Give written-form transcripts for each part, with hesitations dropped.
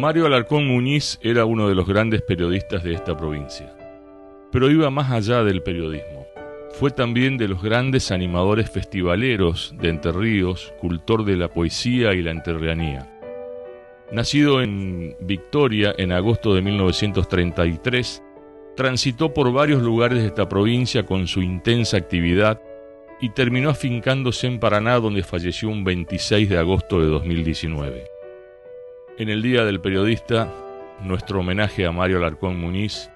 Mario Alarcón Muñiz era uno de los grandes periodistas de esta provincia, pero iba más allá del periodismo. Fue también de los grandes animadores festivaleros de Entre Ríos, cultor de la poesía y la entrerrianía. Nacido en Victoria en agosto de 1933, transitó por varios lugares de esta provincia con su intensa actividad y terminó afincándose en Paraná, donde falleció un 26 de agosto de 2019. En el Día del Periodista, nuestro homenaje a Mario Alarcón Muñiz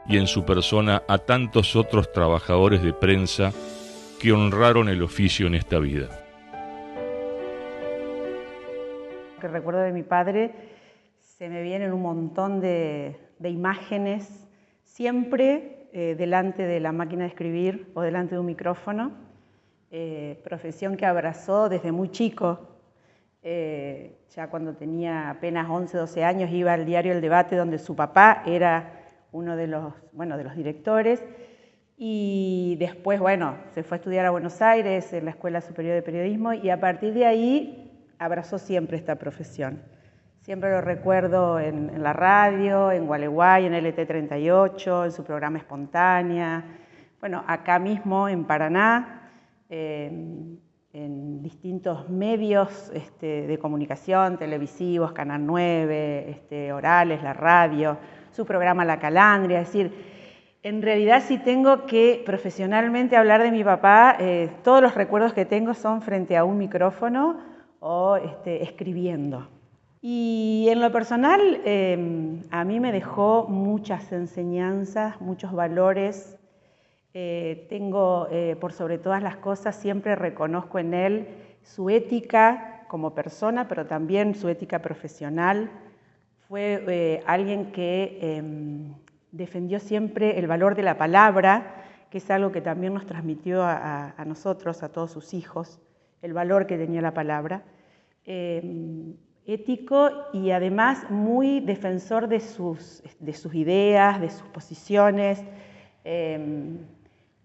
y en su persona a tantos otros trabajadores de prensa que honraron el oficio en esta vida. Lo que recuerdo de mi padre, se me vienen un montón de imágenes, siempre delante de la máquina de escribir o delante de un micrófono, profesión que abrazó desde muy chico. Ya cuando tenía apenas 11, 12 años iba al diario El Debate, donde su papá era uno de los directores, y después, se fue a estudiar a Buenos Aires en la Escuela Superior de Periodismo, y a partir de ahí abrazó siempre esta profesión. Siempre lo recuerdo en la radio, en Gualeguay, en LT38, en su programa Espontánea, acá mismo en Paraná, en distintos medios de comunicación, televisivos, Canal 9, orales, la radio, su programa La Calandria. Es decir, en realidad, si tengo que profesionalmente hablar de mi papá, todos los recuerdos que tengo son frente a un micrófono o escribiendo. Y en lo personal, a mí me dejó muchas enseñanzas, muchos valores. Tengo, por sobre todas las cosas, siempre reconozco en él su ética como persona, pero también su ética profesional. Fue alguien que defendió siempre el valor de la palabra, que es algo que también nos transmitió a nosotros, a todos sus hijos, el valor que tenía la palabra. Ético y además muy defensor de sus ideas, de sus posiciones.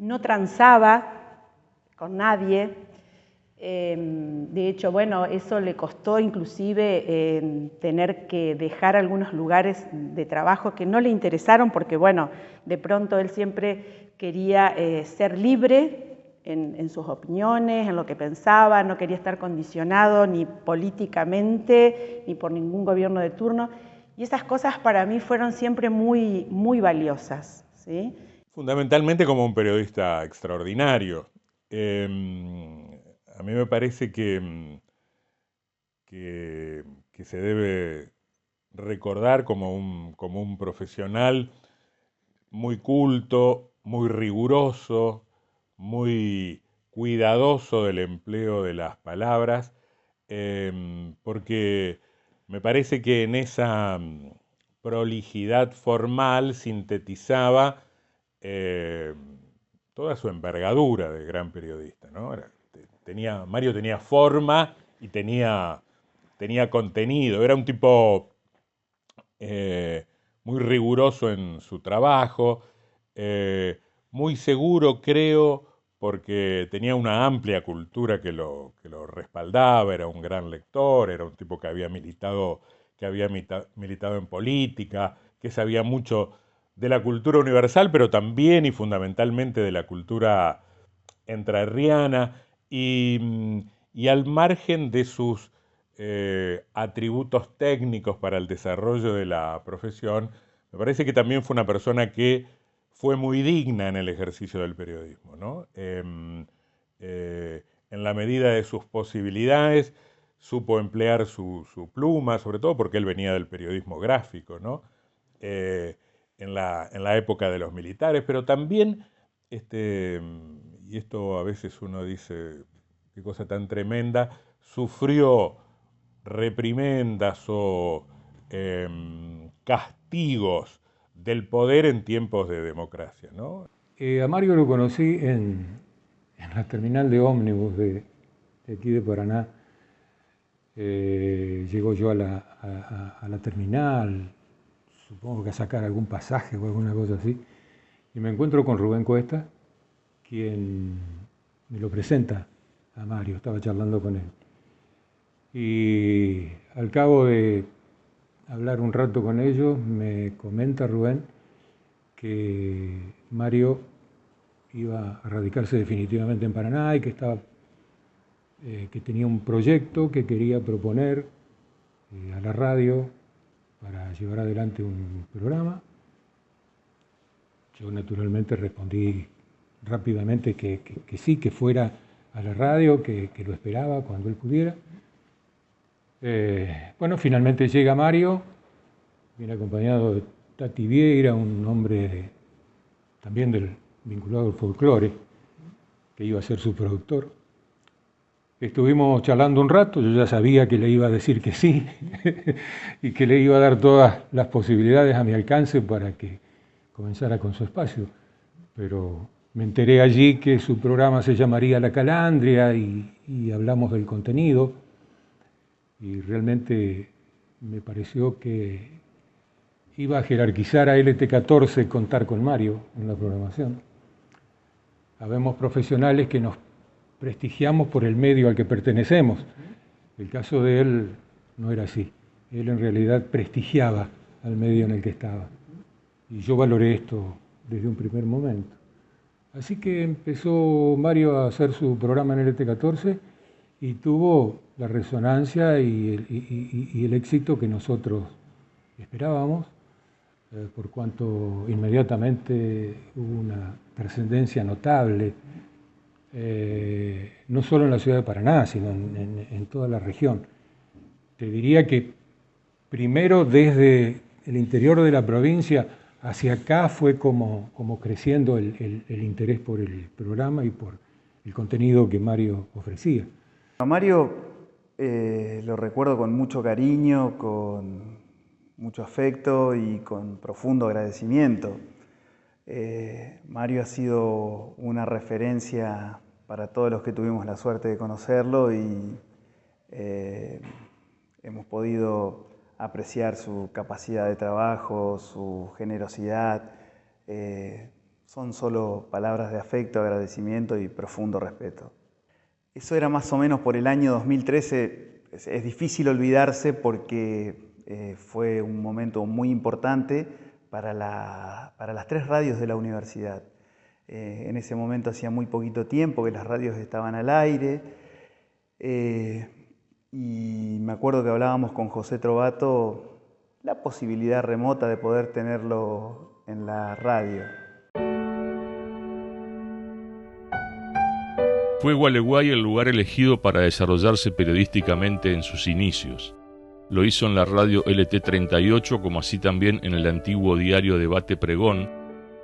No transaba con nadie. De hecho, eso le costó inclusive tener que dejar algunos lugares de trabajo que no le interesaron porque, de pronto él siempre quería ser libre en sus opiniones, en lo que pensaba, no quería estar condicionado ni políticamente ni por ningún gobierno de turno. Y esas cosas para mí fueron siempre muy, muy valiosas, ¿sí? Fundamentalmente como un periodista extraordinario. A mí me parece que se debe recordar como un profesional muy culto, muy riguroso, muy cuidadoso del empleo de las palabras, porque me parece que en esa prolijidad formal sintetizaba toda su envergadura de gran periodista, ¿no? Mario tenía forma y tenía contenido, era un tipo muy riguroso en su trabajo, muy seguro, creo, porque tenía una amplia cultura que lo respaldaba, era un gran lector, era un tipo que había militado en política, que sabía mucho de la cultura universal, pero también y fundamentalmente de la cultura entrerriana, y al margen de sus atributos técnicos para el desarrollo de la profesión, me parece que también fue una persona que fue muy digna en el ejercicio del periodismo, ¿no? En la medida de sus posibilidades, supo emplear su pluma, sobre todo porque él venía del periodismo gráfico, ¿no? En la época de los militares, pero también, y esto a veces uno dice, qué cosa tan tremenda, sufrió reprimendas o castigos del poder en tiempos de democracia, ¿no? A Mario lo conocí en la terminal de ómnibus de aquí de Paraná. Llego yo a la terminal, supongo que a sacar algún pasaje o alguna cosa así, y me encuentro con Rubén Cuesta, quien me lo presenta a Mario, estaba charlando con él. Y al cabo de hablar un rato con ellos, me comenta Rubén que Mario iba a radicarse definitivamente en Paraná y que que tenía un proyecto que quería proponer a la radio para llevar adelante un programa. Yo naturalmente respondí rápidamente que sí, que fuera a la radio, que lo esperaba cuando él pudiera. Bueno, finalmente llega Mario, viene acompañado de Tati Vieira, un hombre también vinculado al folclore, que iba a ser su productor. Estuvimos charlando un rato, yo ya sabía que le iba a decir que sí y que le iba a dar todas las posibilidades a mi alcance para que comenzara con su espacio. Pero me enteré allí que su programa se llamaría La Calandria y hablamos del contenido. Y realmente me pareció que iba a jerarquizar a LT14 contar con Mario en la programación. Habemos profesionales que nos prestigiamos por el medio al que pertenecemos. El caso de él no era así. Él en realidad prestigiaba al medio en el que estaba. Y yo valoré esto desde un primer momento. Así que empezó Mario a hacer su programa en LT14 y tuvo la resonancia y el éxito que nosotros esperábamos, por cuanto inmediatamente hubo una trascendencia notable, no solo en la ciudad de Paraná, sino en toda la región. Te diría que primero desde el interior de la provincia hacia acá fue como creciendo el interés por el programa y por el contenido que Mario ofrecía. A Mario lo recuerdo con mucho cariño, con mucho afecto y con profundo agradecimiento. Mario ha sido una referencia para todos los que tuvimos la suerte de conocerlo y hemos podido apreciar su capacidad de trabajo, su generosidad. Son solo palabras de afecto, agradecimiento y profundo respeto. Eso era más o menos por el año 2013. Es difícil olvidarse porque fue un momento muy importante para las 3 radios de la universidad. En ese momento hacía muy poquito tiempo que las radios estaban al aire y me acuerdo que hablábamos con José Trovato la posibilidad remota de poder tenerlo en la radio. Fue Gualeguay el lugar elegido para desarrollarse periodísticamente en sus inicios. Lo hizo en la radio LT38, como así también en el antiguo diario Debate Pregón,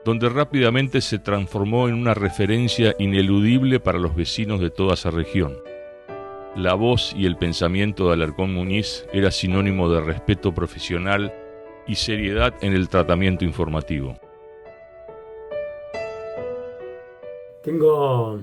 donde rápidamente se transformó en una referencia ineludible para los vecinos de toda esa región. La voz y el pensamiento de Alarcón Muñiz era sinónimo de respeto profesional y seriedad en el tratamiento informativo. Tengo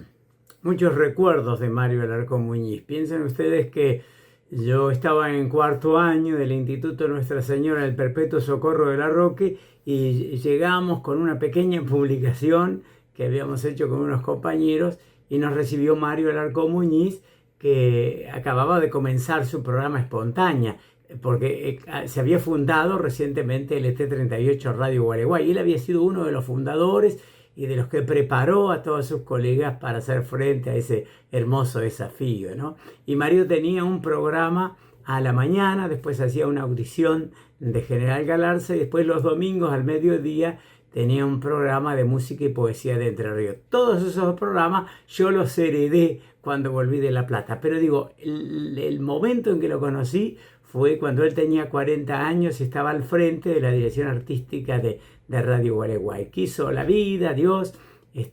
muchos recuerdos de Mario Alarcón Muñiz. Piensen ustedes que yo estaba en 4º año del Instituto Nuestra Señora del Perpetuo Socorro de La Roque y llegamos con una pequeña publicación que habíamos hecho con unos compañeros y nos recibió Mario Alarcón Muñiz, que acababa de comenzar su programa Espontánea, porque se había fundado recientemente el LT38 Radio Gualeguay. Él había sido uno de los fundadores y de los que preparó a todos sus colegas para hacer frente a ese hermoso desafío, ¿no? Y Mario tenía un programa a la mañana, después hacía una audición de General Galarza y después los domingos al mediodía tenía un programa de música y poesía de Entre Ríos. Todos esos programas yo los heredé cuando volví de La Plata, pero digo, el momento en que lo conocí fue cuando él tenía 40 años y estaba al frente de la dirección artística de Radio Gualeguay. Quiso la vida, Dios,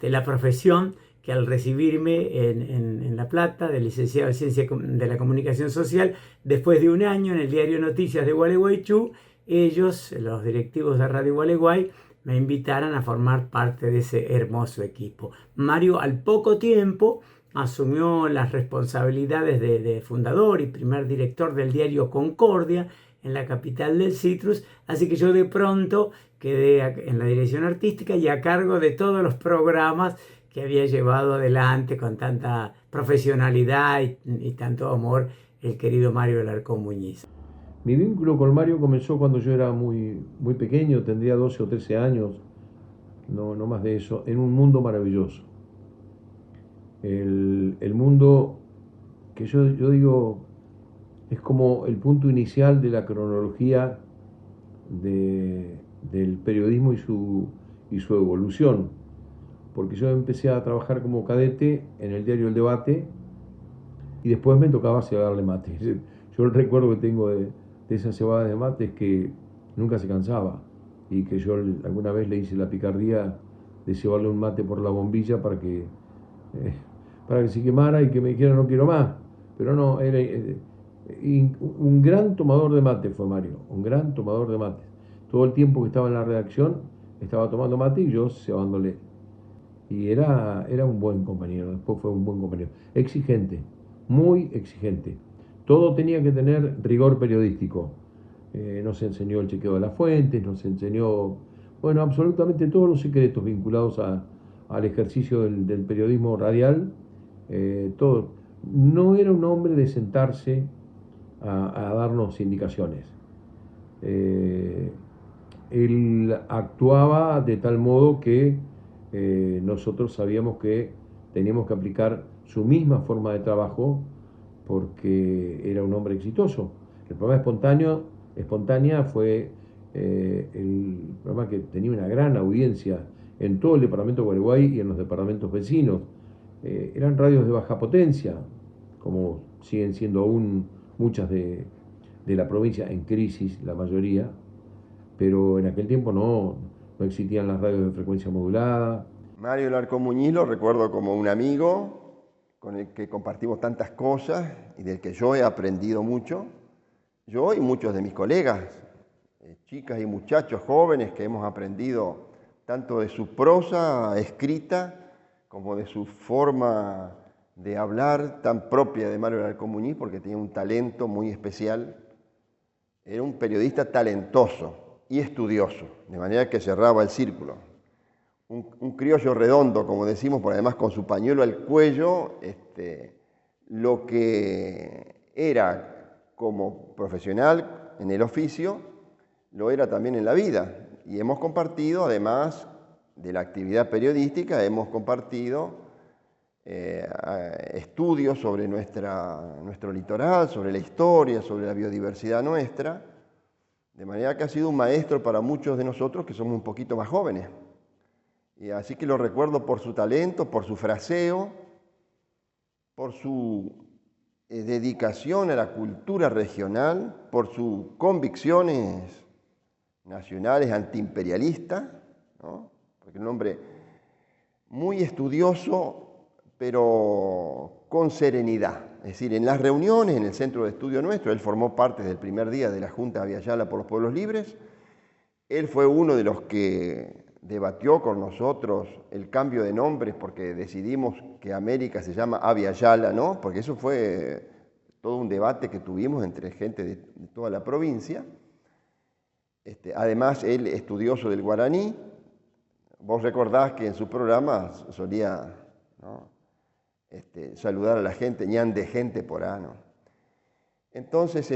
la profesión, que al recibirme en La Plata, de licenciado en Ciencia de la Comunicación Social, después de un año en el diario Noticias de Gualeguaychú, ellos, los directivos de Radio Gualeguay, me invitaran a formar parte de ese hermoso equipo. Mario, al poco tiempo, asumió las responsabilidades de fundador y primer director del diario Concordia en la capital del Citrus, así que yo de pronto quedé en la dirección artística y a cargo de todos los programas que había llevado adelante con tanta profesionalidad y tanto amor el querido Mario Alarcón Muñiz. Mi vínculo con Mario comenzó cuando yo era muy, muy pequeño, tendría 12 o 13 años, no más de eso, en un mundo maravilloso. El mundo que yo digo es como el punto inicial de la cronología del periodismo y su evolución. Porque yo empecé a trabajar como cadete en el diario El Debate y después me tocaba cebarle mate. Yo el recuerdo que tengo de esas cebadas de mate es que nunca se cansaba y que yo alguna vez le hice la picardía de cebarle un mate por la bombilla para que se quemara y que me dijera no quiero más. Pero no, era un gran tomador de mate fue Mario, un gran tomador de mate. Todo el tiempo que estaba en la redacción estaba tomando mate y yo cebándole. Y era un buen compañero, después fue un buen compañero. Exigente, muy exigente. Todo tenía que tener rigor periodístico. Nos enseñó el chequeo de las fuentes, nos enseñó, bueno, absolutamente todos los secretos vinculados al ejercicio del periodismo radial. Todo. No era un hombre de sentarse a darnos indicaciones. Él actuaba de tal modo que nosotros sabíamos que teníamos que aplicar su misma forma de trabajo porque era un hombre exitoso. El programa Espontánea fue el programa que tenía una gran audiencia en todo el departamento de Gualeguay y en los departamentos vecinos. Eran radios de baja potencia, como siguen siendo aún muchas de la provincia en crisis, la mayoría, pero en aquel tiempo no existían las radios de frecuencia modulada. Mario Larcón Muñiz lo recuerdo como un amigo con el que compartimos tantas cosas y del que yo he aprendido mucho. Yo y muchos de mis colegas, chicas y muchachos jóvenes que hemos aprendido tanto de su prosa escrita como de su forma de hablar tan propia de Mario Larcón Muñiz, porque tenía un talento muy especial. Era un periodista talentoso y estudioso, de manera que cerraba el círculo. Un criollo redondo, como decimos, por además con su pañuelo al cuello, lo que era como profesional en el oficio, lo era también en la vida. Y hemos compartido, además de la actividad periodística, hemos compartido estudios sobre nuestro litoral, sobre la historia, sobre la biodiversidad nuestra, de manera que ha sido un maestro para muchos de nosotros que somos un poquito más jóvenes. Y así que lo recuerdo por su talento, por su fraseo, por su dedicación a la cultura regional, por sus convicciones nacionales antiimperialistas, ¿no? Porque un hombre muy estudioso, pero con serenidad. Es decir, en las reuniones, en el centro de estudio nuestro, él formó parte desde el primer día de la Junta Abya-Yala por los Pueblos Libres. Él fue uno de los que debatió con nosotros el cambio de nombres porque decidimos que América se llama Abya-Yala, ¿no? Porque eso fue todo un debate que tuvimos entre gente de toda la provincia. Además, él estudioso del guaraní. Vos recordás que en su programa solía, ¿no?, saludar a la gente, ñan de gente por ano. Entonces,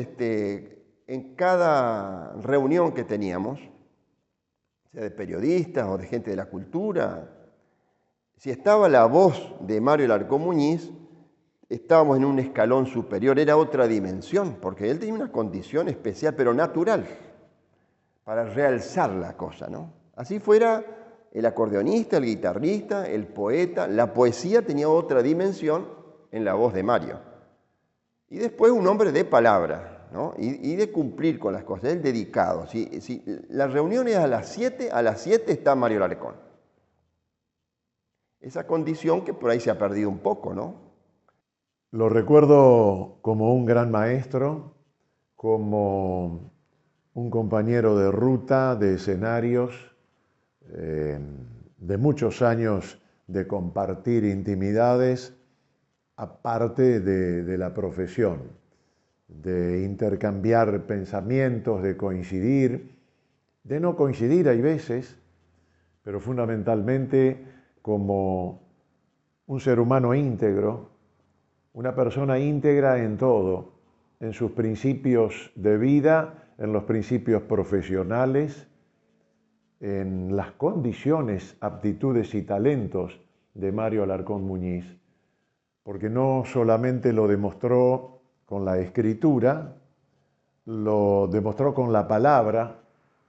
en cada reunión que teníamos, sea de periodistas o de gente de la cultura, si estaba la voz de Mario Larcón Muñiz, estábamos en un escalón superior, era otra dimensión, porque él tenía una condición especial, pero natural, para realzar la cosa, ¿no? Así fuera el acordeonista, el guitarrista, el poeta, la poesía tenía otra dimensión en la voz de Mario. Y después un hombre de palabra, ¿no? Y de cumplir con las cosas, el dedicado. Si la reunión es a las 7 está Mario Larcón. Esa condición que por ahí se ha perdido un poco, ¿no? Lo recuerdo como un gran maestro, como un compañero de ruta, de escenarios, de muchos años de compartir intimidades, aparte de la profesión, de intercambiar pensamientos, de coincidir, de no coincidir hay veces, pero fundamentalmente como un ser humano íntegro, una persona íntegra en todo, en sus principios de vida, en los principios profesionales, en las condiciones, aptitudes y talentos de Mario Alarcón Muñiz, porque no solamente lo demostró con la escritura, lo demostró con la palabra,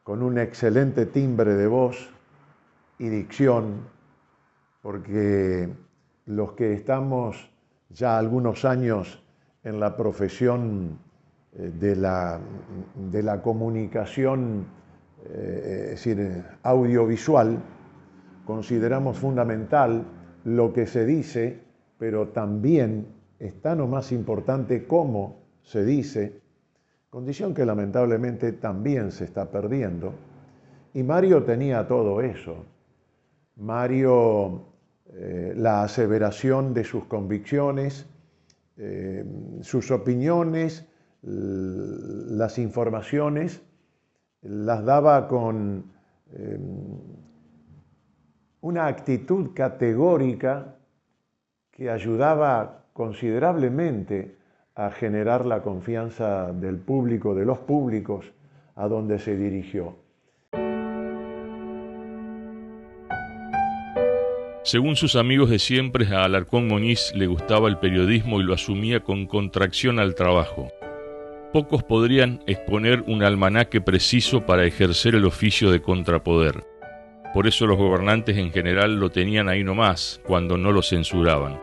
con un excelente timbre de voz y dicción, porque los que estamos ya algunos años en la profesión de la comunicación, es decir, audiovisual, consideramos fundamental lo que se dice, pero también es tan o más importante cómo se dice, condición que lamentablemente también se está perdiendo. Y Mario tenía todo eso. Mario, la aseveración de sus convicciones, sus opiniones, las informaciones, las daba con una actitud categórica que ayudaba considerablemente a generar la confianza del público, de los públicos a donde se dirigió. Según sus amigos de siempre, a Alarcón Muñiz le gustaba el periodismo y lo asumía con contracción al trabajo. Pocos podrían exponer un almanaque preciso para ejercer el oficio de contrapoder. Por eso los gobernantes en general lo tenían ahí nomás, cuando no lo censuraban.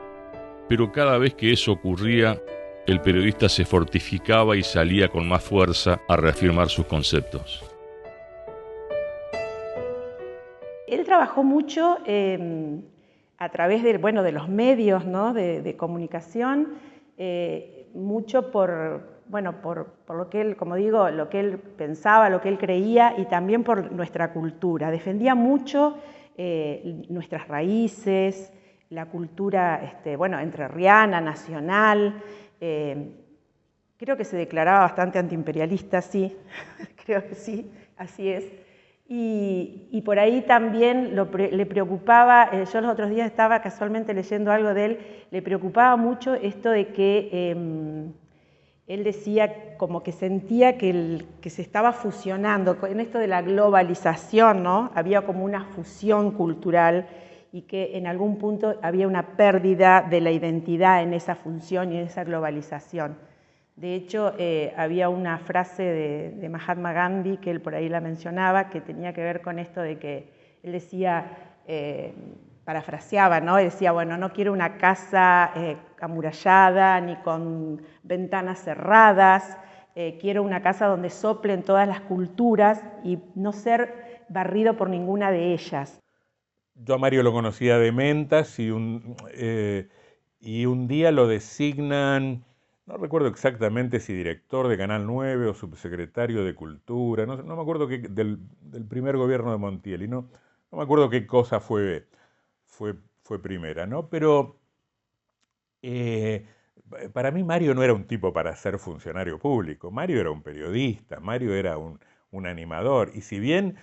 Pero cada vez que eso ocurría, el periodista se fortificaba y salía con más fuerza a reafirmar sus conceptos. Él trabajó mucho a través de los medios, ¿no?, de comunicación, mucho por lo que él, como digo, lo que él pensaba, lo que él creía, y también por nuestra cultura. Defendía mucho nuestras raíces, la cultura entrerriana, nacional. Creo que se declaraba bastante antiimperialista, sí, creo que sí, así es. Y por ahí también le preocupaba, yo los otros días estaba casualmente leyendo algo de él, le preocupaba mucho esto de que él decía como que sentía que se estaba fusionando, en esto de la globalización, ¿no? Había como una fusión cultural y que en algún punto había una pérdida de la identidad en esa función y en esa globalización. De hecho, había una frase de Mahatma Gandhi, que él por ahí la mencionaba, que tenía que ver con esto de que él decía, parafraseaba, ¿no? Y decía, bueno, no quiero una casa amurallada ni con ventanas cerradas, quiero una casa donde soplen todas las culturas y no ser barrido por ninguna de ellas. Yo a Mario lo conocía de mentas y un día lo designan, no recuerdo exactamente si director de Canal 9 o subsecretario de Cultura, no me acuerdo del primer gobierno de Montiel, y no me acuerdo qué cosa fue primera, ¿no? Pero para mí Mario no era un tipo para ser funcionario público. Mario era un periodista, Mario era un animador, y si bien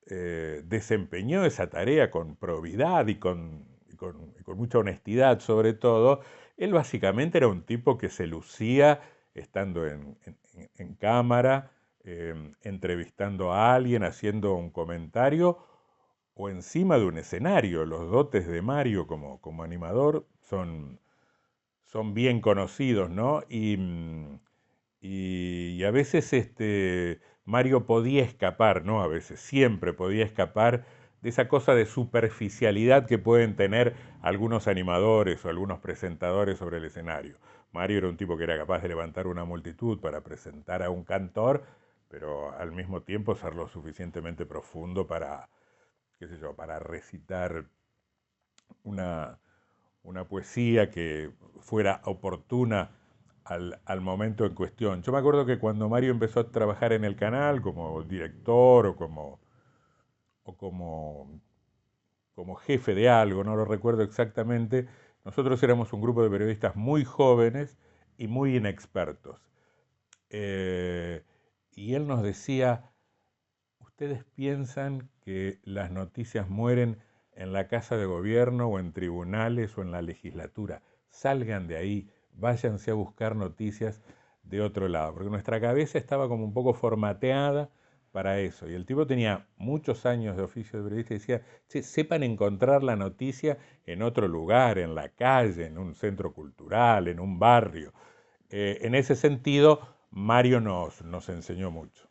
desempeñó esa tarea con probidad y con mucha honestidad sobre todo, él básicamente era un tipo que se lucía estando en cámara, entrevistando a alguien, haciendo un comentario o encima de un escenario. Los dotes de Mario como animador son bien conocidos, ¿no? Y a veces Mario podía escapar, ¿no? A veces, siempre podía escapar de esa cosa de superficialidad que pueden tener algunos animadores o algunos presentadores sobre el escenario. Mario era un tipo que era capaz de levantar una multitud para presentar a un cantor, pero al mismo tiempo ser lo suficientemente profundo para, para recitar una poesía que fuera oportuna al momento en cuestión. Yo me acuerdo que cuando Mario empezó a trabajar en el canal como director o como jefe de algo, no lo recuerdo exactamente, nosotros éramos un grupo de periodistas muy jóvenes y muy inexpertos. Y él nos decía, ¿ustedes piensan que las noticias mueren en la Casa de Gobierno o en tribunales o en la legislatura? Salgan de ahí, váyanse a buscar noticias de otro lado, porque nuestra cabeza estaba como un poco formateada para eso. Y el tipo tenía muchos años de oficio de periodista y decía, sepan encontrar la noticia en otro lugar, en la calle, en un centro cultural, en un barrio. En ese sentido, Mario nos enseñó mucho.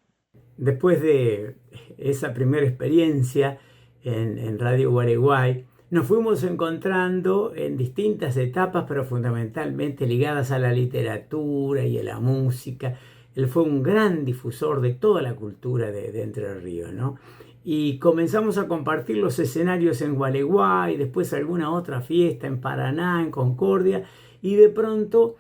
Después de esa primera experiencia en Radio Gualeguay, nos fuimos encontrando en distintas etapas, pero fundamentalmente ligadas a la literatura y a la música. Él fue un gran difusor de toda la cultura de Entre Ríos, ¿no? Y comenzamos a compartir los escenarios en Gualeguay, después alguna otra fiesta en Paraná, en Concordia, y de pronto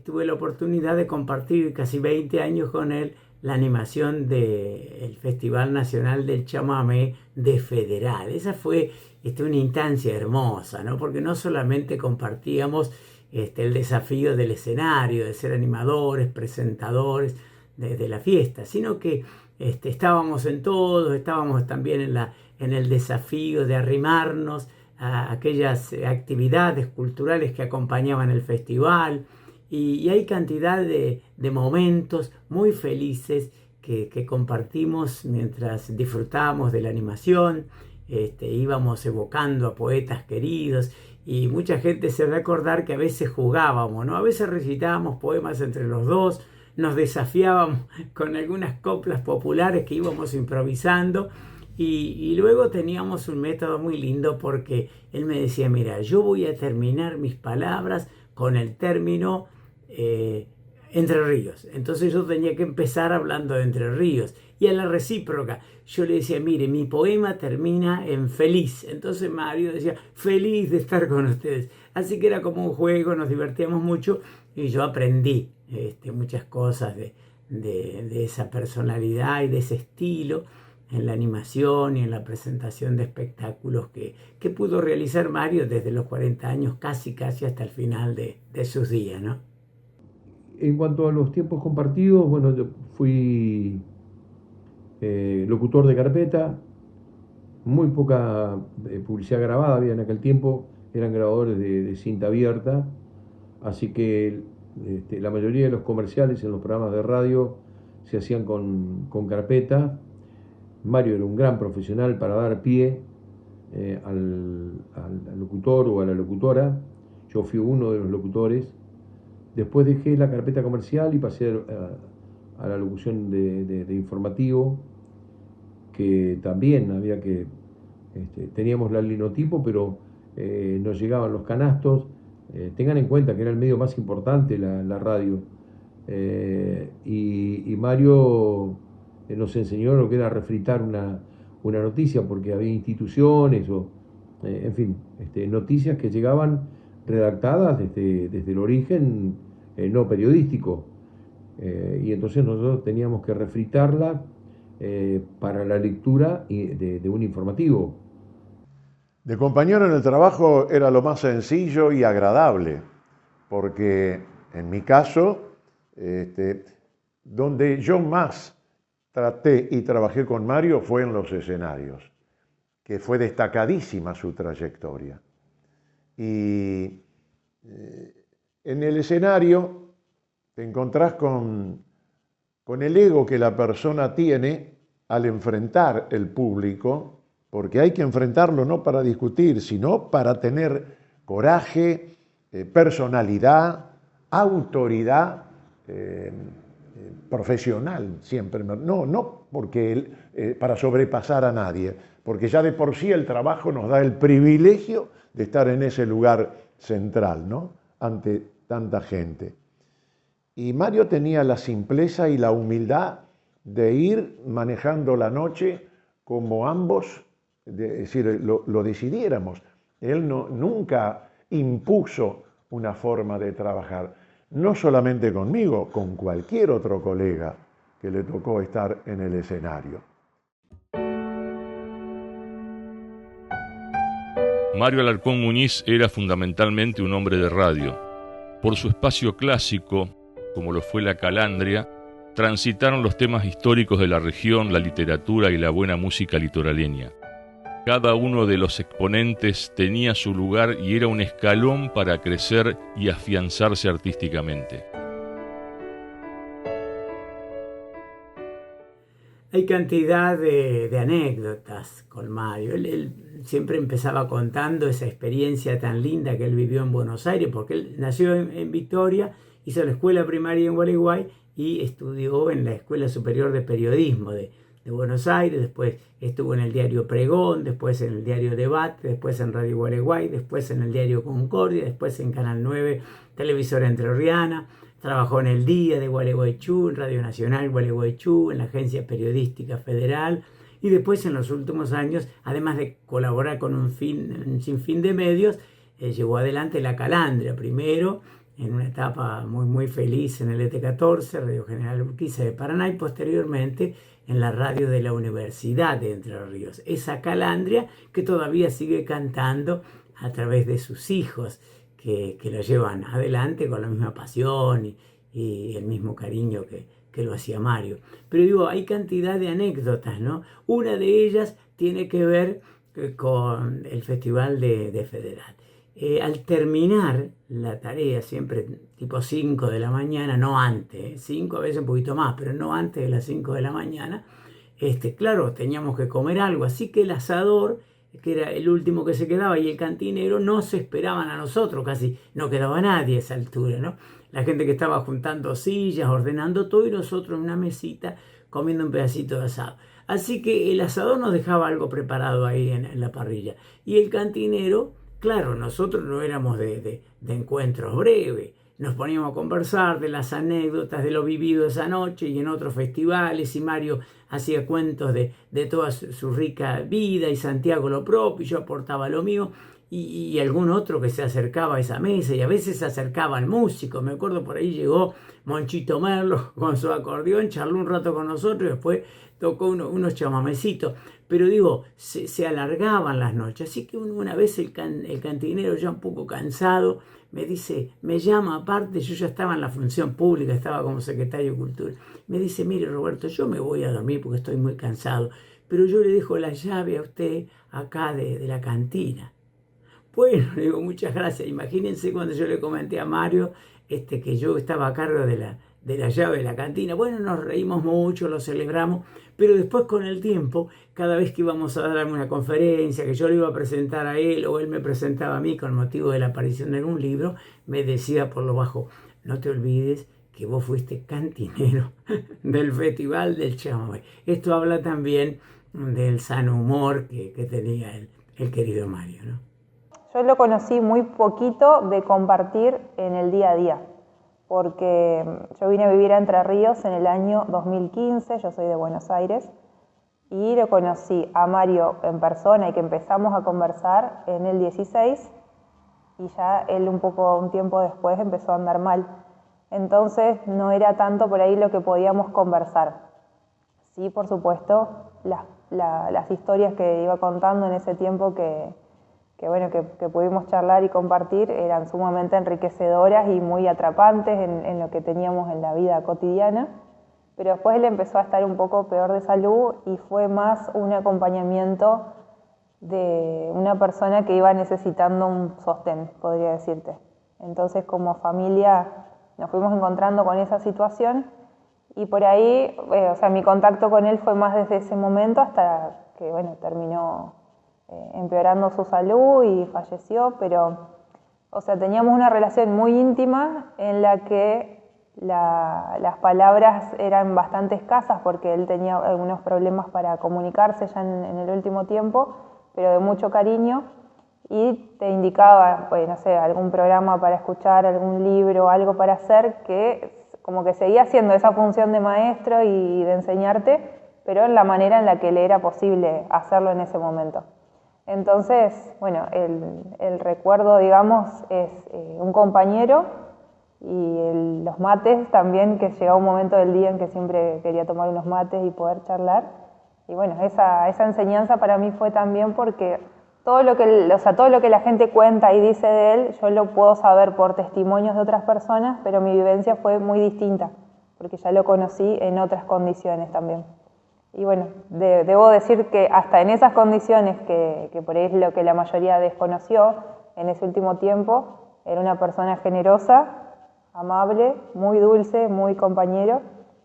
tuve la oportunidad de compartir casi 20 años con él la animación del Festival Nacional del Chamamé de Federal. Esa fue una instancia hermosa, ¿no? Porque no solamente compartíamos el desafío del escenario, de ser animadores, presentadores de la fiesta, sino que estábamos en todo, estábamos también en el desafío de arrimarnos a aquellas actividades culturales que acompañaban el festival, y hay cantidad de momentos muy felices que compartimos mientras disfrutábamos de la animación. Íbamos evocando a poetas queridos, y mucha gente se va a acordar que a veces jugábamos, ¿no? A veces recitábamos poemas entre los dos, nos desafiábamos con algunas coplas populares que íbamos improvisando, y luego teníamos un método muy lindo, porque él me decía, mira, yo voy a terminar mis palabras con el término Entre Ríos. Entonces yo tenía que empezar hablando de Entre Ríos, y a la recíproca yo le decía, mire, mi poema termina en feliz. Entonces Mario decía, feliz de estar con ustedes. Así que era como un juego, nos divertíamos mucho, y yo aprendí muchas cosas de esa personalidad y de ese estilo en la animación y en la presentación de espectáculos que pudo realizar Mario desde los 40 años casi hasta el final de sus días, ¿no? En cuanto a los tiempos compartidos, bueno, yo fui locutor de carpeta, muy poca publicidad grabada había en aquel tiempo, eran grabadores de cinta abierta, así que la mayoría de los comerciales en los programas de radio se hacían con carpeta. Mario era un gran profesional para dar pie al locutor o a la locutora. Yo fui uno de los locutores. Después dejé la carpeta comercial y pasé a la locución de informativo, que también había que... teníamos el linotipo, pero nos llegaban los canastos. Tengan en cuenta que era el medio más importante la radio. Y Mario nos enseñó lo que era refritar una noticia, porque había instituciones en fin, noticias que llegaban redactadas desde el origen no periodístico, y entonces nosotros teníamos que refritarla para la lectura de un informativo. De compañero en el trabajo era lo más sencillo y agradable, porque en mi caso, donde yo más traté y trabajé con Mario fue en los escenarios, que fue destacadísima su trayectoria. Y en el escenario te encontrás con el ego que la persona tiene al enfrentar el público, porque hay que enfrentarlo no para discutir, sino para tener coraje, personalidad, autoridad profesional siempre. No porque para sobrepasar a nadie, porque ya de por sí el trabajo nos da el privilegio de estar en ese lugar central, ¿no? Ante tanta gente. Y Mario tenía la simpleza y la humildad de ir manejando la noche como ambos, es decir, lo decidiéramos. Él nunca impuso una forma de trabajar, no solamente conmigo, con cualquier otro colega que le tocó estar en el escenario. Mario Alarcón Muñiz era fundamentalmente un hombre de radio. Por su espacio clásico, como lo fue La Calandria, transitaron los temas históricos de la región, la literatura y la buena música litoraleña. Cada uno de los exponentes tenía su lugar y era un escalón para crecer y afianzarse artísticamente. Hay cantidad de anécdotas con Mario. Él siempre empezaba contando esa experiencia tan linda que él vivió en Buenos Aires, porque él nació en Victoria, hizo la escuela primaria en Gualeguay y estudió en la Escuela Superior de Periodismo de Buenos Aires, después estuvo en el diario Pregón, después en el diario Debate, después en Radio Gualeguay, después en el diario Concordia, después en Canal 9, televisora entrerriana, trabajó en El Día de Gualeguaychú, en Radio Nacional Gualeguaychú, en la Agencia Periodística Federal, y después en los últimos años, además de colaborar con un sinfín de medios, llevó adelante La Calandria, primero en una etapa muy feliz en el ET14, Radio General Urquiza de Paraná, y posteriormente en la radio de la Universidad de Entre Ríos. Esa Calandria que todavía sigue cantando a través de sus hijos, que lo llevan adelante con la misma pasión y el mismo cariño que lo hacía Mario. Pero digo, hay cantidad de anécdotas, ¿no? Una de ellas tiene que ver con el Festival de Federal. Al terminar la tarea, siempre tipo 5 de la mañana, no antes, 5 a veces un poquito más, pero no antes de las 5 de la mañana, claro, teníamos que comer algo, así que el asador, que era el último que se quedaba, y el cantinero no se esperaban a nosotros, casi no quedaba nadie a esa altura, ¿no? La gente que estaba juntando sillas, ordenando todo, y nosotros en una mesita comiendo un pedacito de asado. Así que el asador nos dejaba algo preparado ahí en la parrilla, y el cantinero, claro, nosotros no éramos de encuentros breves, nos poníamos a conversar de las anécdotas de lo vivido esa noche y en otros festivales, y Mario hacía cuentos de toda su rica vida, y Santiago lo propio, y yo aportaba lo mío, y algún otro que se acercaba a esa mesa, y a veces se acercaba al músico. Me acuerdo, por ahí llegó Monchito Merlo con su acordeón, charló un rato con nosotros y después tocó unos chamamecitos. Pero digo, se alargaban las noches. Así que una vez el cantinero, ya un poco cansado, me dice, me llama aparte, yo ya estaba en la función pública, estaba como secretario de Cultura. Me dice, mire Roberto, yo me voy a dormir porque estoy muy cansado, pero yo le dejo la llave a usted acá de la cantina. Bueno, le digo, muchas gracias. Imagínense cuando yo le comenté a Mario que yo estaba a cargo de la llave de la cantina. Bueno, nos reímos mucho, lo celebramos, pero después con el tiempo, cada vez que íbamos a dar una conferencia, que yo le iba a presentar a él o él me presentaba a mí con motivo de la aparición de un libro, me decía por lo bajo, no te olvides que vos fuiste cantinero del Festival del Chamamé. Esto habla también del sano humor que tenía el querido Mario, ¿no? Yo lo conocí muy poquito de compartir en el día a día, porque yo vine a vivir a Entre Ríos en el año 2015, yo soy de Buenos Aires, y lo conocí a Mario en persona y que empezamos a conversar en el 16, y ya él un tiempo después empezó a andar mal. Entonces no era tanto por ahí lo que podíamos conversar. Sí, por supuesto, las historias que iba contando en ese tiempo que pudimos charlar y compartir eran sumamente enriquecedoras y muy atrapantes en lo que teníamos en la vida cotidiana, pero después él empezó a estar un poco peor de salud y fue más un acompañamiento de una persona que iba necesitando un sostén, podría decirte. Entonces, como familia nos fuimos encontrando con esa situación y por ahí, mi contacto con él fue más desde ese momento hasta que, terminó empeorando su salud y falleció, pero teníamos una relación muy íntima en la que las palabras eran bastante escasas porque él tenía algunos problemas para comunicarse ya en el último tiempo, pero de mucho cariño, y te indicaba, algún programa para escuchar, algún libro, algo para hacer, que como que seguía haciendo esa función de maestro y de enseñarte, pero en la manera en la que le era posible hacerlo en ese momento. Entonces, el recuerdo, digamos, es un compañero y los mates también, que llegaba un momento del día en que siempre quería tomar unos mates y poder charlar. Y esa enseñanza para mí fue también porque todo lo que la gente cuenta y dice de él, yo lo puedo saber por testimonios de otras personas, pero mi vivencia fue muy distinta, porque ya lo conocí en otras condiciones también. Y bueno, debo decir que hasta en esas condiciones, que por ahí es lo que la mayoría desconoció en ese último tiempo, era una persona generosa, amable, muy dulce, muy compañero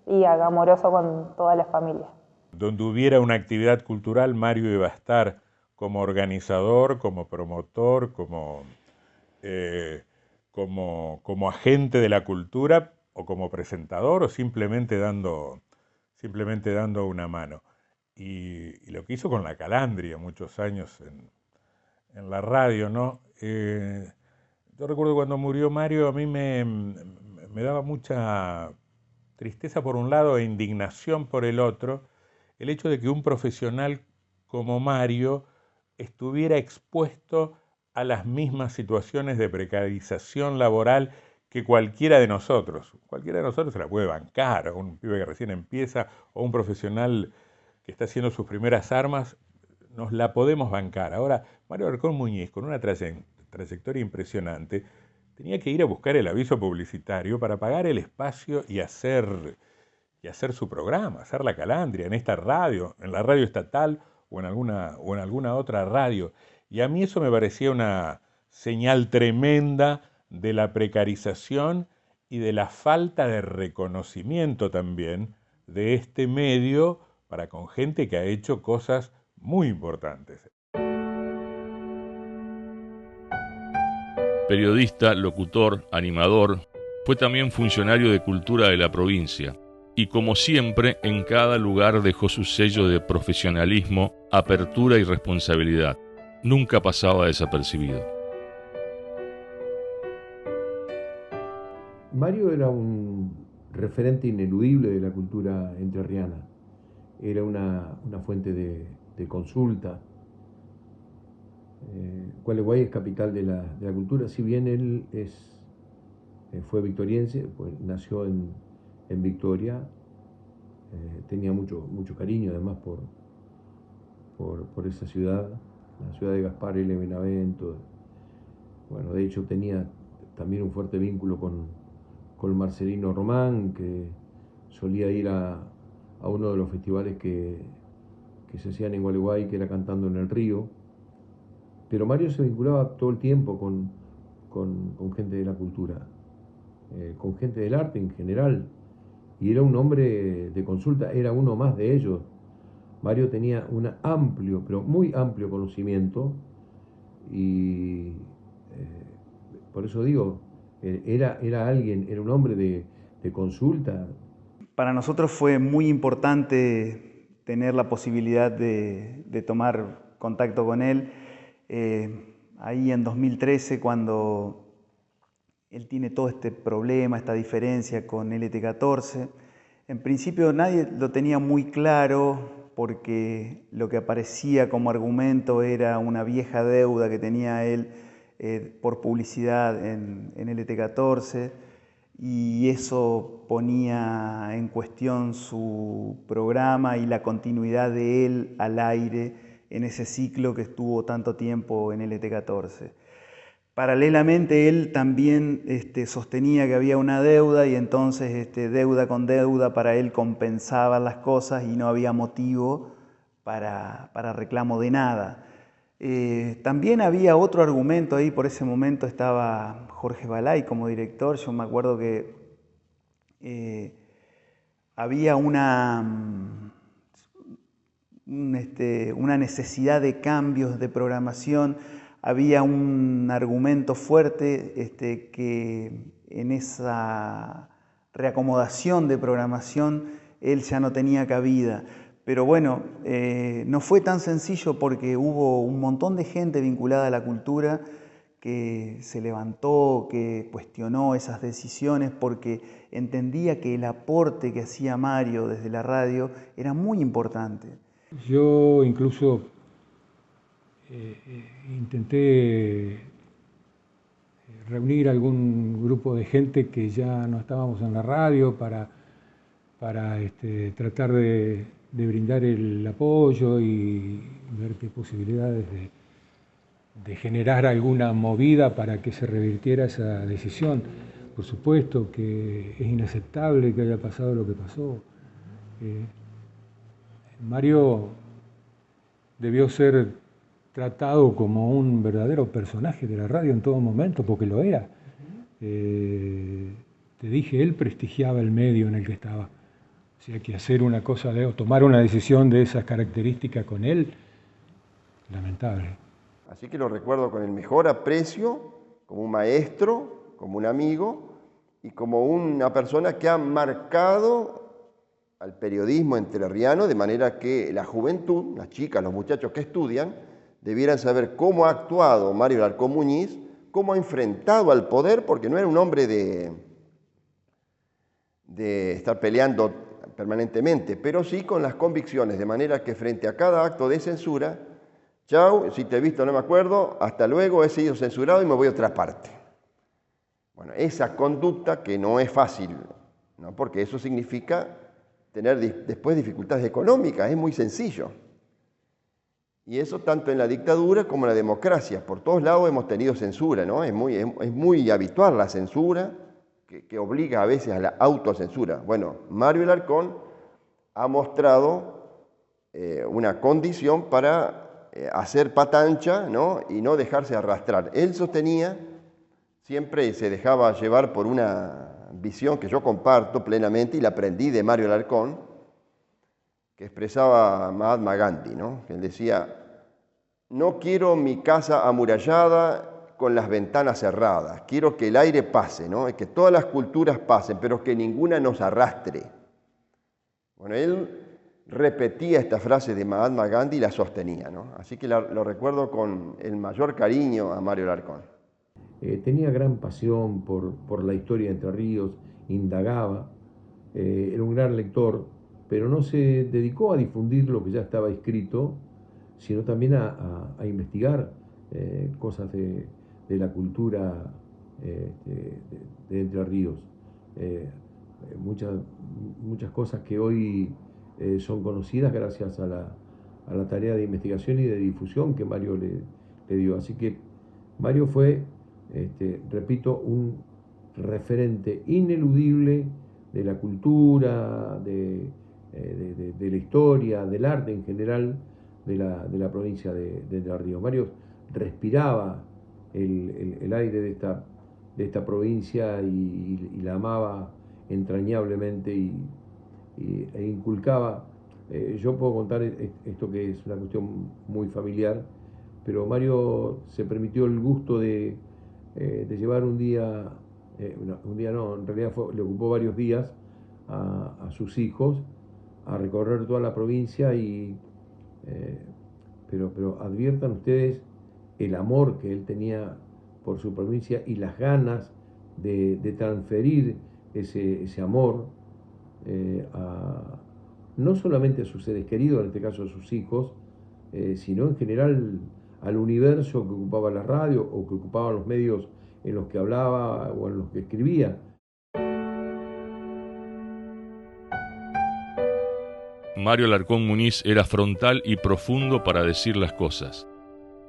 y amoroso con toda la familia. Donde hubiera una actividad cultural, Mario iba a estar como organizador, como promotor, como agente de la cultura, o como presentador, o simplemente dando una mano. Y lo que hizo con La Calandria muchos años en la radio, ¿no? Yo recuerdo cuando murió Mario, a mí me daba mucha tristeza por un lado e indignación por el otro, el hecho de que un profesional como Mario estuviera expuesto a las mismas situaciones de precarización laboral que cualquiera de nosotros. Cualquiera de nosotros se la puede bancar, un pibe que recién empieza o un profesional que está haciendo sus primeras armas, nos la podemos bancar. Ahora, Mario Alarcón Muñiz, con una trayectoria impresionante, tenía que ir a buscar el aviso publicitario para pagar el espacio y hacer su programa, hacer La Calandria en esta radio, en la radio estatal o en alguna otra radio. Y a mí eso me parecía una señal tremenda de la precarización y de la falta de reconocimiento también de este medio para con gente que ha hecho cosas muy importantes. Periodista, locutor, animador, fue también funcionario de cultura de la provincia y, como siempre, en cada lugar dejó su sello de profesionalismo, apertura y responsabilidad. Nunca pasaba desapercibido. Mario era un referente ineludible de la cultura entrerriana. Era una fuente de consulta. Gualeguay es capital de la cultura, si bien él fue victoriense, pues nació en Victoria, tenía mucho cariño además por esa ciudad, la ciudad de Gaspar L. Benavento. Bueno, de hecho tenía también un fuerte vínculo con Marcelino Román, que solía ir a uno de los festivales que se hacían en Gualeguay, que era Cantando en el Río. Pero Mario se vinculaba todo el tiempo con gente de la cultura, con gente del arte en general, y era un hombre de consulta, era uno más de ellos. Mario tenía un amplio, pero muy amplio conocimiento, y por eso digo, era un hombre de consulta. Para nosotros fue muy importante tener la posibilidad de tomar contacto con él. Ahí en 2013, cuando él tiene todo este problema, esta diferencia con LT14, en principio nadie lo tenía muy claro, porque lo que aparecía como argumento era una vieja deuda que tenía él por publicidad en LT14, y eso ponía en cuestión su programa y la continuidad de él al aire en ese ciclo que estuvo tanto tiempo en LT14. Paralelamente, él también sostenía que había una deuda, y entonces deuda con deuda para él compensaba las cosas y no había motivo para reclamo de nada. También había otro argumento ahí. Por ese momento estaba Jorge Balay como director. Yo me acuerdo que había una necesidad de cambios de programación. Había un argumento fuerte que en esa reacomodación de programación él ya no tenía cabida. Pero bueno, no fue tan sencillo, porque hubo un montón de gente vinculada a la cultura que se levantó, que cuestionó esas decisiones, porque entendía que el aporte que hacía Mario desde la radio era muy importante. Yo incluso intenté reunir algún grupo de gente que ya no estábamos en la radio para tratar de brindar el apoyo y ver qué posibilidades de generar alguna movida para que se revirtiera esa decisión. Por supuesto que es inaceptable que haya pasado lo que pasó. Mario debió ser tratado como un verdadero personaje de la radio en todo momento, porque lo era. Te dije, él prestigiaba el medio en el que estaba. O sea, que hacer una cosa o tomar una decisión de esas características con él, lamentable. Así que lo recuerdo con el mejor aprecio, como un maestro, como un amigo y como una persona que ha marcado al periodismo entrerriano, de manera que la juventud, las chicas, los muchachos que estudian, debieran saber cómo ha actuado Mario Alarcón Muñiz, cómo ha enfrentado al poder, porque no era un hombre de estar peleando permanentemente, pero sí con las convicciones, de manera que frente a cada acto de censura, chau, si te he visto no me acuerdo, hasta luego, he sido censurado y me voy a otra parte. Bueno, esa conducta que no es fácil, ¿no? Porque eso significa tener después dificultades económicas, es muy sencillo. Y eso tanto en la dictadura como en la democracia. Por todos lados hemos tenido censura, ¿no? Es muy habitual la censura, que obliga a veces a la autocensura. Bueno, Mario Alarcón ha mostrado una condición para hacer pata ancha, ¿no? Y no dejarse arrastrar. Él sostenía, siempre se dejaba llevar por una visión que yo comparto plenamente y la aprendí de Mario Alarcón, que expresaba Mahatma Gandhi, ¿no? Que él decía: no quiero mi casa amurallada con las ventanas cerradas, quiero que el aire pase, ¿no? Que todas las culturas pasen, pero que ninguna nos arrastre. Bueno, él repetía esta frase de Mahatma Gandhi y la sostenía, ¿no? Así que lo recuerdo con el mayor cariño a Mario Alarcón. Tenía gran pasión por la historia de Entre Ríos, indagaba, era un gran lector, pero no se dedicó a difundir lo que ya estaba escrito, sino también a investigar cosas de la cultura de Entre Ríos. Muchas cosas que hoy son conocidas gracias a la tarea de investigación y de difusión que Mario le dio. Así que Mario fue, repito, un referente ineludible de la cultura, de la historia, del arte en general de la provincia de Entre Ríos. Mario respiraba el aire de esta provincia y la amaba entrañablemente e inculcaba. Yo puedo contar esto, que es una cuestión muy familiar, pero Mario se permitió el gusto de llevar un día no, en realidad le ocupó varios días a sus hijos a recorrer toda la provincia pero adviertan ustedes el amor que él tenía por su provincia y las ganas de transferir ese amor no solamente a sus seres queridos, en este caso a sus hijos, sino en general al universo que ocupaba la radio o que ocupaban los medios en los que hablaba o en los que escribía. Mario Alarcón Muñiz era frontal y profundo para decir las cosas,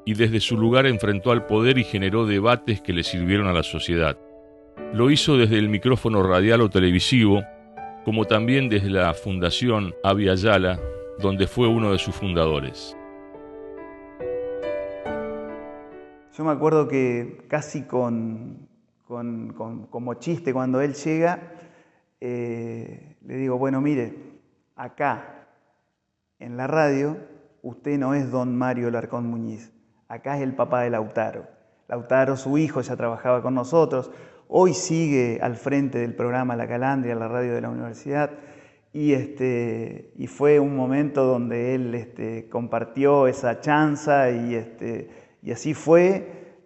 y desde su lugar enfrentó al poder y generó debates que le sirvieron a la sociedad. Lo hizo desde el micrófono radial o televisivo, como también desde la Fundación Abya Yala, donde fue uno de sus fundadores. Yo me acuerdo que casi como chiste, cuando él llega, le digo: bueno, mire, acá en la radio usted no es don Mario Alarcón Muñiz, acá es el papá de Lautaro. Lautaro, su hijo, ya trabajaba con nosotros, hoy sigue al frente del programa La Calandria, la radio de la universidad, y fue un momento donde él compartió esa chanza y así fue.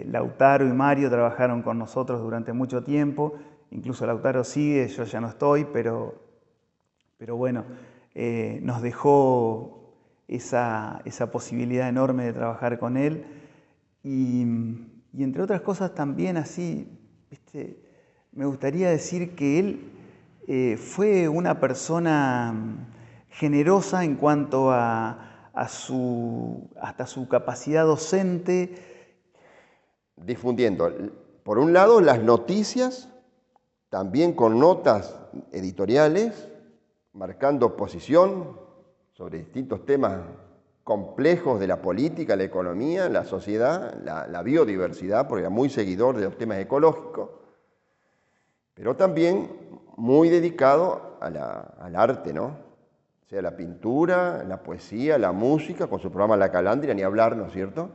Lautaro y Mario trabajaron con nosotros durante mucho tiempo, incluso Lautaro sigue, yo ya no estoy, pero bueno, nos dejó esa posibilidad enorme de trabajar con él y entre otras cosas también así, me gustaría decir que él fue una persona generosa en cuanto hasta su capacidad docente. Difundiendo, por un lado, las noticias, también con notas editoriales, marcando posición, sobre distintos temas complejos de la política, la economía, la sociedad, la biodiversidad, porque era muy seguidor de los temas ecológicos, pero también muy dedicado al arte, ¿no? O sea, la pintura, la poesía, la música, con su programa La Calandria, ni hablar, ¿no es cierto?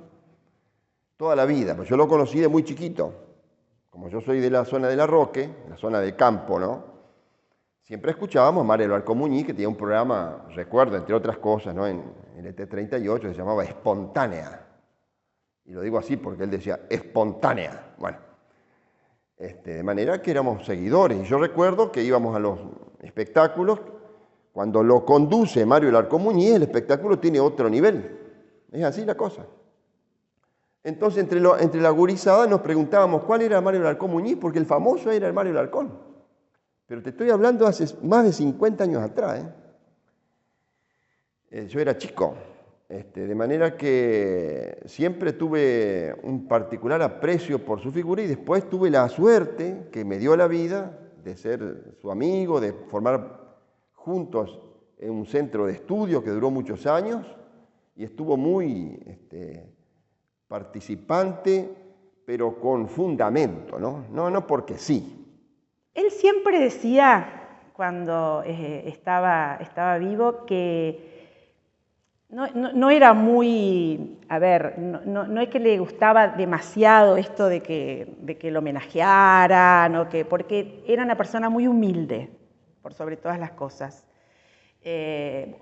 Toda la vida, pues yo lo conocí de muy chiquito. Como yo soy de la zona de La Roque, la zona de campo, ¿no? Siempre escuchábamos a Mario Larco Muñiz, que tenía un programa, recuerdo, entre otras cosas, ¿no? en el ET38, se llamaba Espontánea. Y lo digo así porque él decía espontánea. Bueno, de manera que éramos seguidores. Y yo recuerdo que íbamos a los espectáculos. Cuando lo conduce Mario Larco Muñiz, el espectáculo tiene otro nivel. Es así la cosa. Entonces, entre la gurizada nos preguntábamos cuál era Mario Larco Muñiz, porque el famoso era el Mario Larcón. Pero te estoy hablando hace más de 50 años atrás. Yo era chico, de manera que siempre tuve un particular aprecio por su figura y después tuve la suerte que me dio la vida de ser su amigo, de formar juntos en un centro de estudio que duró muchos años y estuvo muy participante, pero con fundamento, ¿no? No porque sí. Él siempre decía, cuando estaba vivo, que no era muy, no es que le gustaba demasiado esto de que lo homenajearan, porque era una persona muy humilde, por sobre todas las cosas.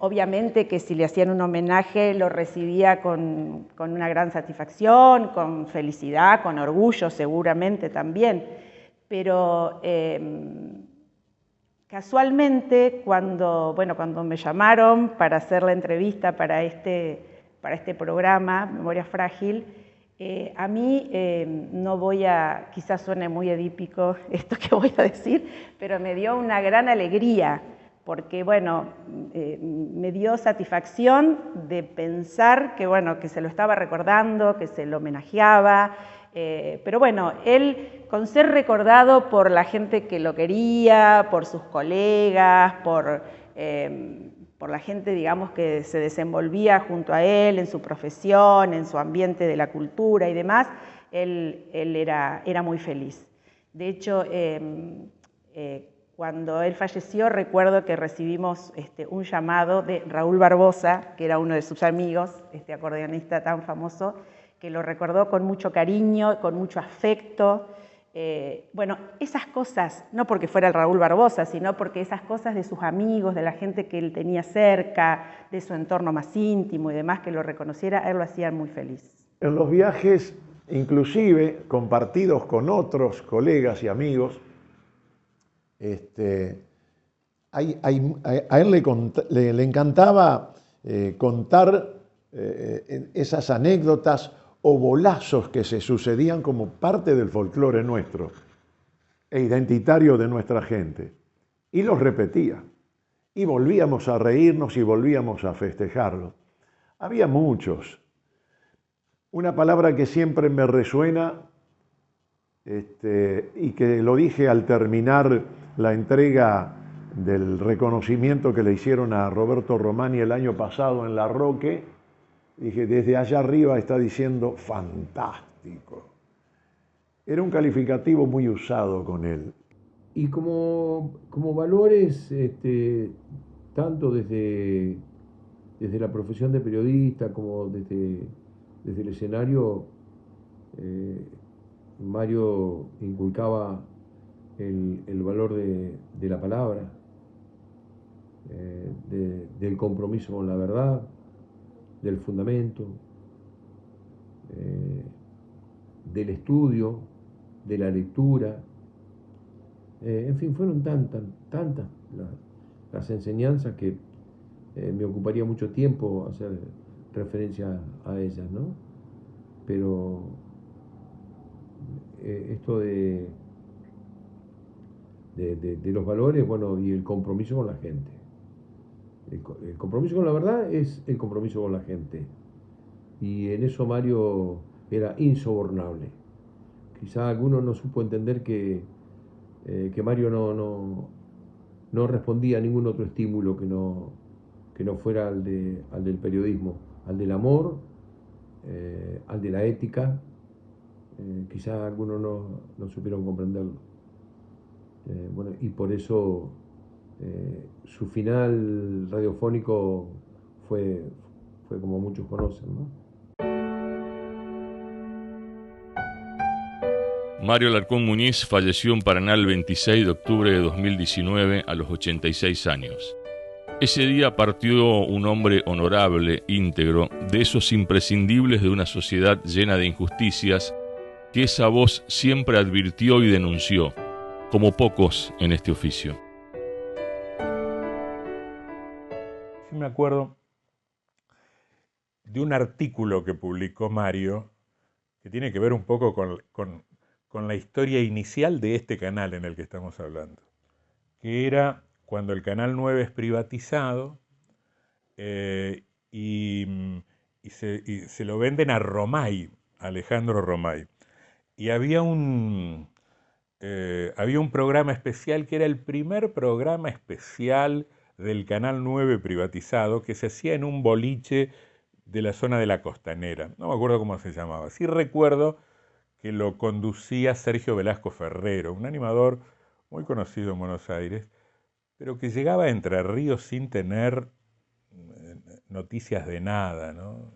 Obviamente que si le hacían un homenaje lo recibía con una gran satisfacción, con felicidad, con orgullo seguramente también. Pero casualmente cuando me llamaron para hacer la entrevista para este programa, Memoria Frágil, a mí quizás suene muy edípico esto que voy a decir, pero me dio una gran alegría, porque me dio satisfacción de pensar que se lo estaba recordando, que se lo homenajeaba. Pero él, con ser recordado por la gente que lo quería, por sus colegas, por la gente, digamos, que se desenvolvía junto a él en su profesión, en su ambiente de la cultura y demás, él era muy feliz. De hecho, cuando él falleció, recuerdo que recibimos un llamado de Raúl Barbosa, que era uno de sus amigos, este acordeonista tan famoso, que lo recordó con mucho cariño, con mucho afecto. Esas cosas, no porque fuera el Raúl Barbosa, sino porque esas cosas de sus amigos, de la gente que él tenía cerca, de su entorno más íntimo y demás, que lo reconociera, a él lo hacían muy feliz. En los viajes, inclusive compartidos con otros colegas y amigos, a él le encantaba contar esas anécdotas o bolazos que se sucedían como parte del folclore nuestro e identitario de nuestra gente. Y los repetía. Y volvíamos a reírnos y volvíamos a festejarlo. Había muchos. Una palabra que siempre me resuena y que lo dije al terminar la entrega del reconocimiento que le hicieron a Roberto Romani el año pasado en La Roque, dije, desde allá arriba está diciendo fantástico. Era un calificativo muy usado con él. Y como valores, tanto desde la profesión de periodista como desde el escenario, Mario inculcaba el valor de la palabra, del compromiso con la verdad, del fundamento, del estudio, de la lectura. En fin, fueron tantas las enseñanzas que me ocuparía mucho tiempo hacer referencia a ellas, ¿no? Pero esto de los valores, y el compromiso con la gente. El compromiso con la verdad es el compromiso con la gente. Y en eso Mario era insobornable. Quizá alguno no supo entender que Mario no respondía a ningún otro estímulo que no fuera al del periodismo, al del amor, al de la ética. Quizás algunos no supieron comprenderlo. Bueno, y por eso su final radiofónico fue como muchos conocen, ¿no? Mario Alarcón Muñiz falleció en Paraná el 26 de octubre de 2019 a los 86 años. Ese día partió un hombre honorable, íntegro, de esos imprescindibles de una sociedad llena de injusticias que esa voz siempre advirtió y denunció, como pocos en este oficio. Sí me acuerdo de un artículo que publicó Mario que tiene que ver un poco con la historia inicial de este canal en el que estamos hablando, que era cuando el Canal 9 es privatizado y se lo venden a Romay, a Alejandro Romay. Y había un programa especial que era el primer programa especial del Canal 9 privatizado, que se hacía en un boliche de la zona de la Costanera. No me acuerdo cómo se llamaba. Sí recuerdo que lo conducía Sergio Velasco Ferrero, un animador muy conocido en Buenos Aires, pero que llegaba a Entre Ríos sin tener noticias de nada, ¿no?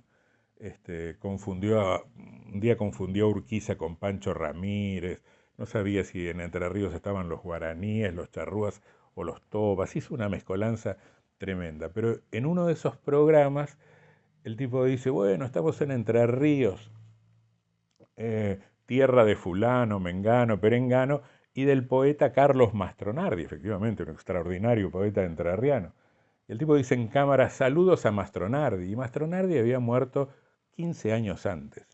Un día confundió a Urquiza con Pancho Ramírez, no sabía si en Entre Ríos estaban los guaraníes, los charrúas o los tobas, hizo una mezcolanza tremenda. Pero en uno de esos programas el tipo dice, bueno, estamos en Entre Ríos, tierra de fulano, mengano, perengano, y del poeta Carlos Mastronardi, efectivamente, un extraordinario poeta entrerriano. Y el tipo dice en cámara, saludos a Mastronardi, y Mastronardi había muerto 15 años antes.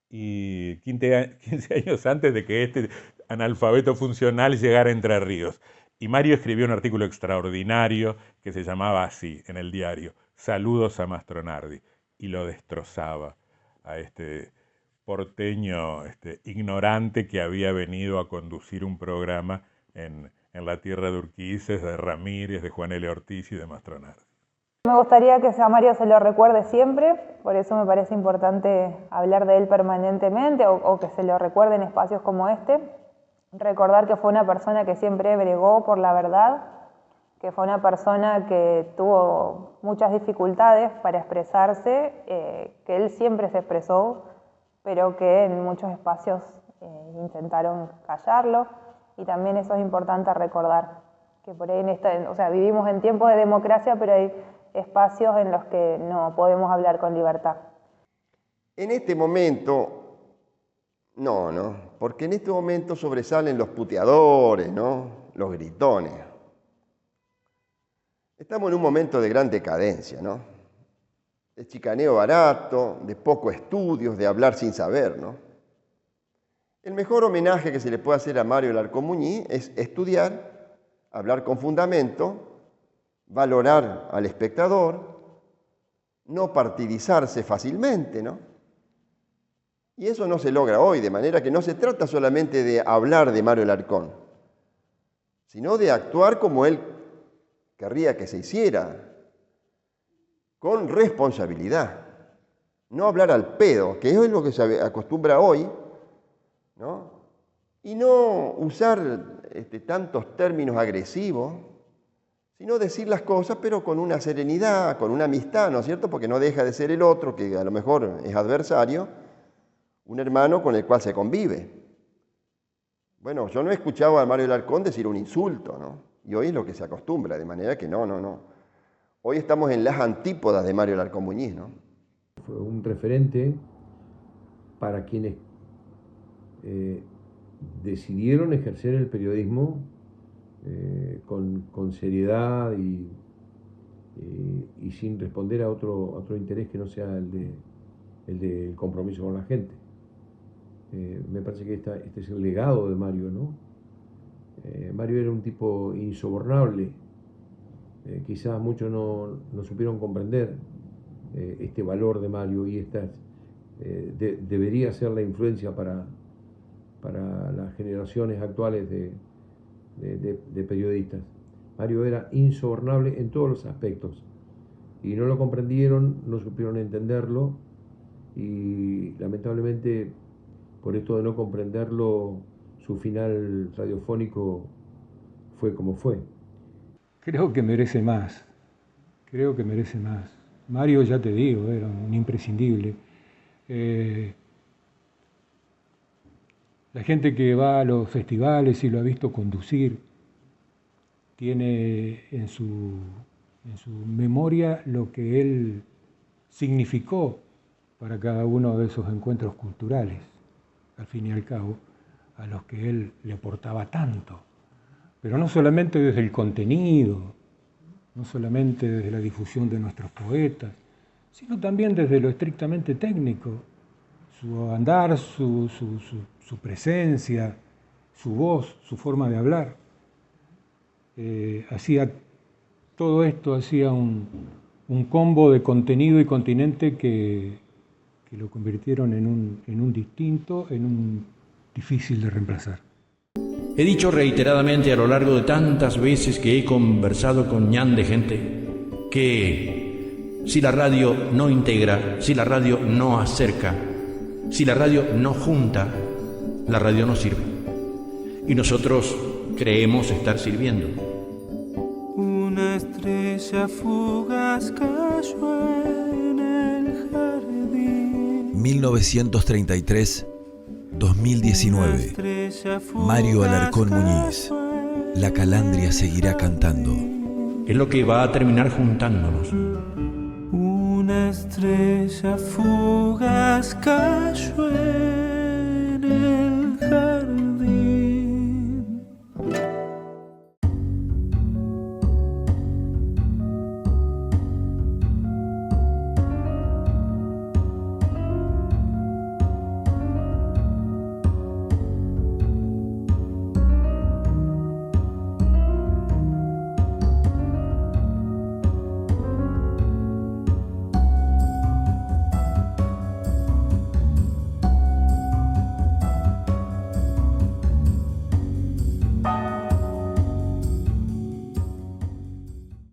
Y 15 años antes de que este analfabeto funcional llegara a Entre Ríos. Y Mario escribió un artículo extraordinario que se llamaba así, en el diario, saludos a Mastronardi, y lo destrozaba a este porteño ignorante que había venido a conducir un programa en la tierra de Urquices, de Ramírez, de Juan L. Ortiz y de Mastronardi. Me gustaría que a Mario se lo recuerde siempre, por eso me parece importante hablar de él permanentemente o que se lo recuerde en espacios como este. Recordar que fue una persona que siempre bregó por la verdad, que fue una persona que tuvo muchas dificultades para expresarse, que él siempre se expresó, pero que en muchos espacios intentaron callarlo, y también eso es importante recordar, que por ahí vivimos en tiempos de democracia, pero hay espacios en los que no podemos hablar con libertad. En este momento, no, porque en este momento sobresalen los puteadores, ¿no? Los gritones. Estamos en un momento de gran decadencia, ¿no? De chicaneo barato, de pocos estudios, de hablar sin saber, ¿no? El mejor homenaje que se le puede hacer a Mario Alarcón Muñiz es estudiar, hablar con fundamento, valorar al espectador, no partidizarse fácilmente, ¿no? Y eso no se logra hoy, de manera que no se trata solamente de hablar de Mario Alarcón, sino de actuar como él querría que se hiciera, con responsabilidad, no hablar al pedo, que eso es lo que se acostumbra hoy, ¿no? Y no usar tantos términos agresivos, sino decir las cosas, pero con una serenidad, con una amistad, ¿no es cierto? Porque no deja de ser el otro, que a lo mejor es adversario, un hermano con el cual se convive. Bueno, yo no he escuchado a Mario Alarcón decir un insulto, ¿no? Y hoy es lo que se acostumbra, de manera que no. Hoy estamos en las antípodas de Mario Alarcón Muñiz, ¿no? Fue un referente para quienes decidieron ejercer el periodismo con seriedad y sin responder a otro interés que no sea el del compromiso con la gente. Me parece que este es el legado de Mario, ¿no? Mario era un tipo insobornable. Quizás muchos no supieron comprender este valor de Mario, y debería ser la influencia para las generaciones actuales de periodistas. Mario era insobornable en todos los aspectos. y no lo comprendieron, no supieron entenderlo, y lamentablemente por esto de no comprenderlo, su final radiofónico fue como fue. Creo que merece más, Mario, ya te digo, era un imprescindible. La gente que va a los festivales y lo ha visto conducir tiene en su memoria lo que él significó para cada uno de esos encuentros culturales, al fin y al cabo, a los que él le aportaba tanto. Pero no solamente desde el contenido, no solamente desde la difusión de nuestros poetas, sino también desde lo estrictamente técnico, su andar, su presencia, su voz, su forma de hablar. Todo esto hacía un combo de contenido y continente que lo convirtieron en un distinto, en un difícil de reemplazar. He dicho reiteradamente a lo largo de tantas veces que he conversado con ñan de gente que si la radio no integra, si la radio no acerca, si la radio no junta, la radio no sirve. Y nosotros creemos estar sirviendo. Una estrella fugaz cayó en el jardín. 1933-2019. Mario Alarcón Muñiz. La Calandria seguirá cantando. Es lo que va a terminar juntándonos. Una estrella fugaz cayó